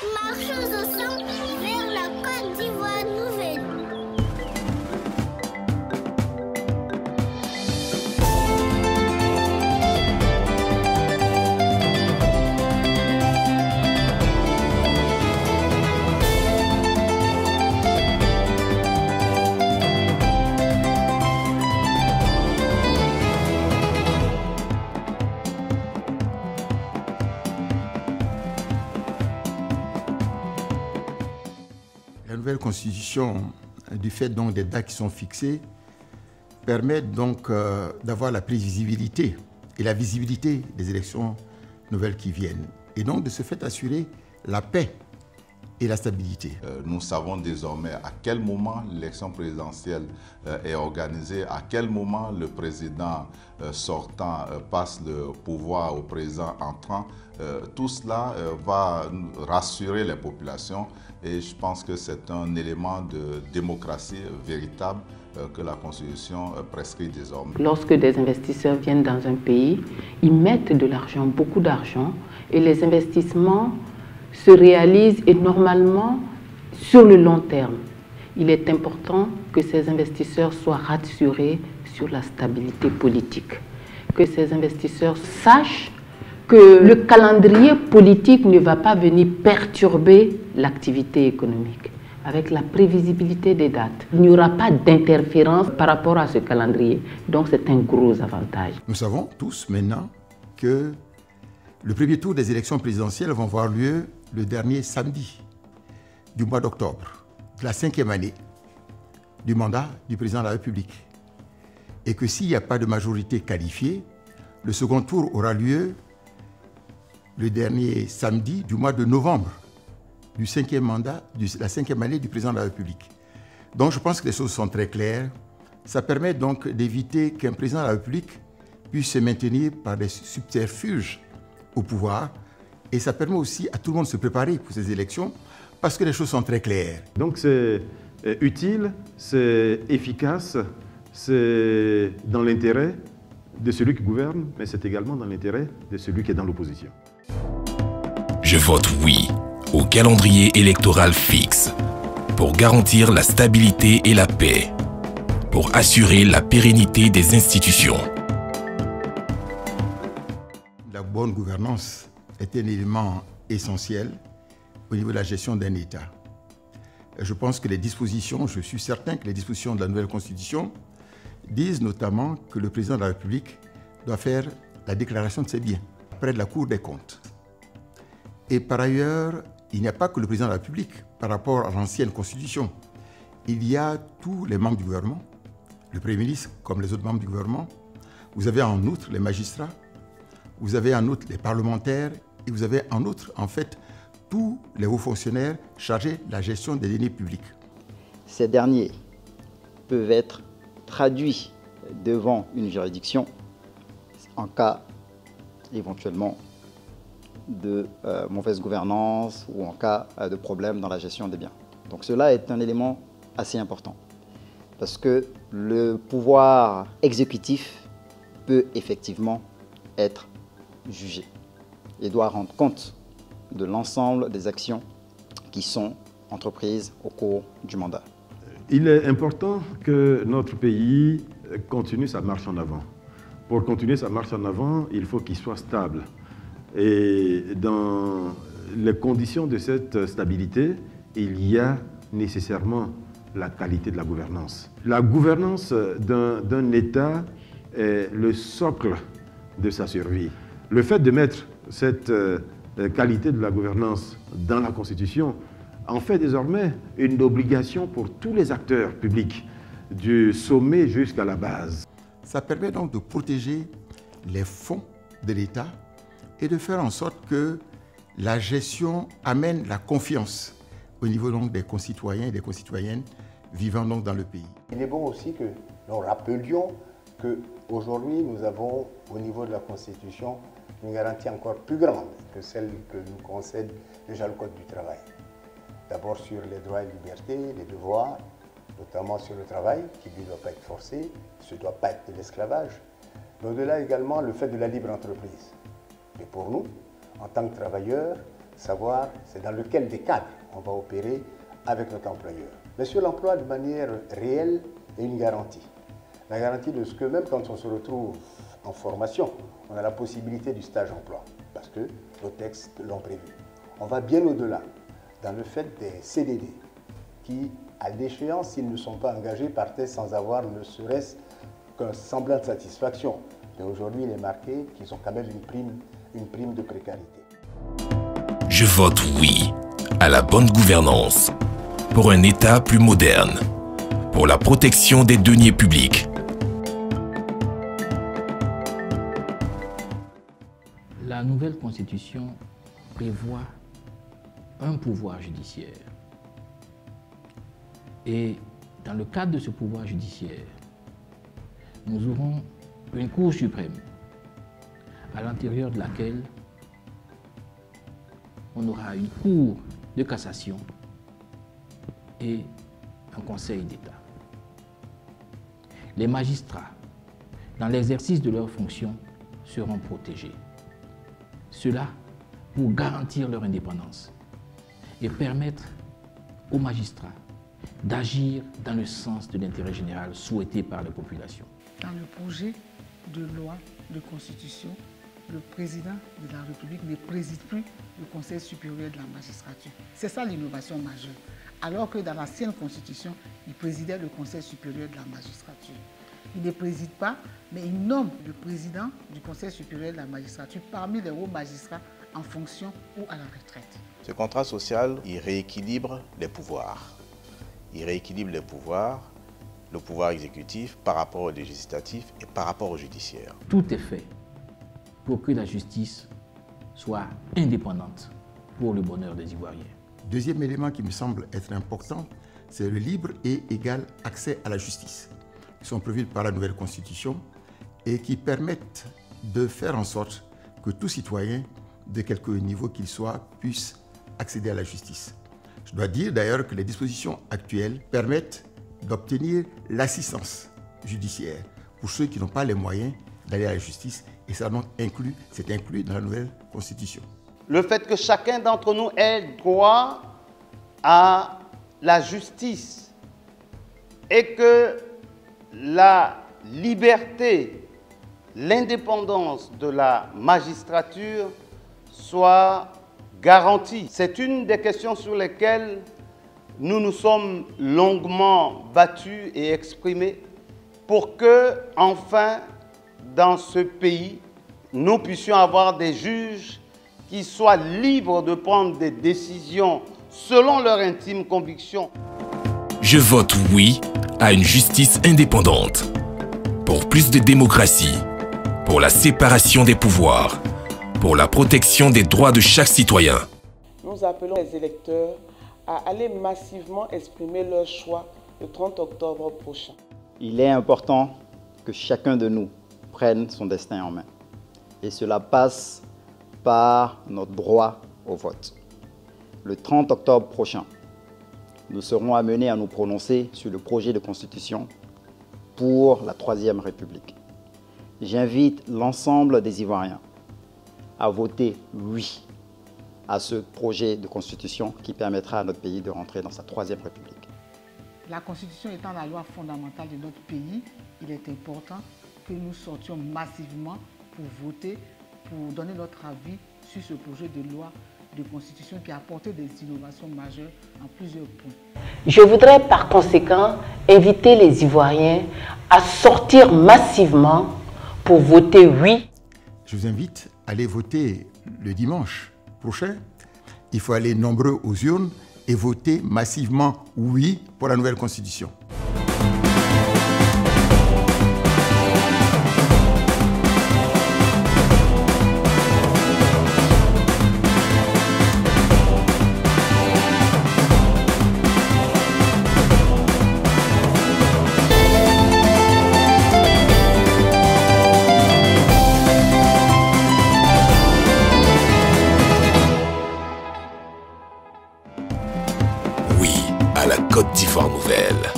Marchons ensemble vers la Côte d'Ivoire nouvelle. La nouvelle constitution, du fait donc des dates qui sont fixées, permet donc d'avoir la prévisibilité et la visibilité des élections nouvelles qui viennent. Et donc de ce fait assurer la paix et la stabilité. Nous savons désormais à quel moment l'élection présidentielle est organisée, à quel moment le président sortant passe le pouvoir au président entrant. Tout cela va rassurer les populations et je pense que c'est un élément de démocratie véritable que la Constitution prescrit désormais. Lorsque des investisseurs viennent dans un pays, ils mettent de l'argent, beaucoup d'argent, et les investissements se réalisent et normalement sur le long terme. Il est important que ces investisseurs soient rassurés sur la stabilité politique, que ces investisseurs sachent que le calendrier politique ne va pas venir perturber l'activité économique. Avec la prévisibilité des dates, il n'y aura pas d'interférence par rapport à ce calendrier. Donc c'est un gros avantage. Nous savons tous maintenant que le premier tour des élections présidentielles vont avoir lieu le dernier samedi du mois d'octobre, de la 5e année du mandat du président de la République. Et que s'il n'y a pas de majorité qualifiée, le second tour aura lieu le dernier samedi du mois de novembre du 5e mandat, de la 5e année du président de la République. Donc je pense que les choses sont très claires. Ça permet donc d'éviter qu'un président de la République puisse se maintenir par des subterfuges au pouvoir. Et ça permet aussi à tout le monde de se préparer pour ces élections parce que les choses sont très claires. Donc c'est utile, c'est efficace, c'est dans l'intérêt de celui qui gouverne, mais c'est également dans l'intérêt de celui qui est dans l'opposition. Je vote oui au calendrier électoral fixe pour garantir la stabilité et la paix, pour assurer la pérennité des institutions. La bonne gouvernance est un élément essentiel au niveau de la gestion d'un État. Je pense que les dispositions, je suis certain que les dispositions de la nouvelle Constitution disent notamment que le président de la République doit faire la déclaration de ses biens près de la Cour des comptes. Et par ailleurs, il n'y a pas que le président de la République par rapport à l'ancienne Constitution. Il y a tous les membres du gouvernement, le Premier ministre comme les autres membres du gouvernement. Vous avez en outre les magistrats, vous avez en outre les parlementaires et vous avez en outre, en fait, tous les hauts fonctionnaires chargés de la gestion des deniers publics. Ces derniers peuvent être traduits devant une juridiction en cas éventuellement de mauvaise gouvernance ou en cas de problème dans la gestion des biens. Donc cela est un élément assez important parce que le pouvoir exécutif peut effectivement être jugé et doit rendre compte de l'ensemble des actions qui sont entreprises au cours du mandat. Il est important que notre pays continue sa marche en avant. Pour continuer sa marche en avant, il faut qu'il soit stable. Et dans les conditions de cette stabilité, il y a nécessairement la qualité de la gouvernance. La gouvernance d'un État est le socle de sa survie. Le fait de mettre cette qualité de la gouvernance dans la Constitution en fait désormais une obligation pour tous les acteurs publics, du sommet jusqu'à la base. Ça permet donc de protéger les fonds de l'État et de faire en sorte que la gestion amène la confiance au niveau donc des concitoyens et des concitoyennes vivant donc dans le pays. Il est bon aussi que nous rappelions qu'aujourd'hui nous avons au niveau de la Constitution une garantie encore plus grande que celle que nous concède déjà le Code du travail. D'abord sur les droits et libertés, les devoirs, notamment sur le travail qui ne doit pas être forcé, ce ne doit pas être de l'esclavage. Mais au-delà également le fait de la libre entreprise. Et pour nous, en tant que travailleurs, savoir c'est dans lequel des cadres on va opérer avec notre employeur. Mais sur l'emploi de manière réelle et une garantie. La garantie de ce que même quand on se retrouve en formation, on a la possibilité du stage-emploi, parce que nos textes l'ont prévu. On va bien au-delà, dans le fait des CDD, qui, à l'échéance, s'ils ne sont pas engagés, partaient sans avoir ne serait-ce qu'un semblant de satisfaction. Mais aujourd'hui, il est marqué qu'ils ont quand même une prime de précarité. Je vote oui à la bonne gouvernance, pour un État plus moderne, pour la protection des deniers publics. La nouvelle constitution prévoit un pouvoir judiciaire. Et dans le cadre de ce pouvoir judiciaire, nous aurons une Cour suprême à l'intérieur de laquelle on aura une Cour de cassation et un Conseil d'État. Les magistrats, dans l'exercice de leurs fonctions, seront protégés. Cela pour garantir leur indépendance et permettre aux magistrats d'agir dans le sens de l'intérêt général souhaité par la population. Dans le projet de loi de constitution, le président de la République ne préside plus le Conseil supérieur de la magistrature. C'est ça l'innovation majeure. Alors que dans l'ancienne constitution, il présidait le Conseil supérieur de la magistrature. Il ne préside pas, mais il nomme le président du Conseil supérieur de la magistrature parmi les hauts magistrats en fonction ou à la retraite. Ce contrat social, il rééquilibre les pouvoirs. Il rééquilibre les pouvoirs, le pouvoir exécutif par rapport au législatif et par rapport au judiciaire. Tout est fait pour que la justice soit indépendante pour le bonheur des Ivoiriens. Deuxième élément qui me semble être important, c'est le libre et égal accès à la justice, qui sont prévus par la nouvelle Constitution et qui permettent de faire en sorte que tout citoyen, de quelque niveau qu'il soit, puisse accéder à la justice. Je dois dire d'ailleurs que les dispositions actuelles permettent d'obtenir l'assistance judiciaire pour ceux qui n'ont pas les moyens d'aller à la justice, et ça c'est inclus dans la nouvelle Constitution. Le fait que chacun d'entre nous ait droit à la justice et que la liberté, l'indépendance de la magistrature soit garantie. C'est une des questions sur lesquelles nous nous sommes longuement battus et exprimés pour que, enfin, dans ce pays, nous puissions avoir des juges qui soient libres de prendre des décisions selon leur intime conviction. Je vote oui à une justice indépendante, pour plus de démocratie, pour la séparation des pouvoirs, pour la protection des droits de chaque citoyen. Nous appelons les électeurs à aller massivement exprimer leur choix le 30 octobre prochain. Il est important que chacun de nous prenne son destin en main. Et cela passe par notre droit au vote. Le 30 octobre prochain, nous serons amenés à nous prononcer sur le projet de constitution pour la Troisième République. J'invite l'ensemble des Ivoiriens à voter oui à ce projet de constitution qui permettra à notre pays de rentrer dans sa Troisième République. La Constitution étant la loi fondamentale de notre pays, il est important que nous sortions massivement pour voter, pour donner notre avis sur ce projet de loi de constitution qui a apporté des innovations majeures en plusieurs points. Je voudrais par conséquent inviter les Ivoiriens à sortir massivement pour voter oui. Je vous invite à aller voter le dimanche prochain. Il faut aller nombreux aux urnes et voter massivement oui pour la nouvelle Constitution. Oui à la Côte d'Ivoire nouvelle.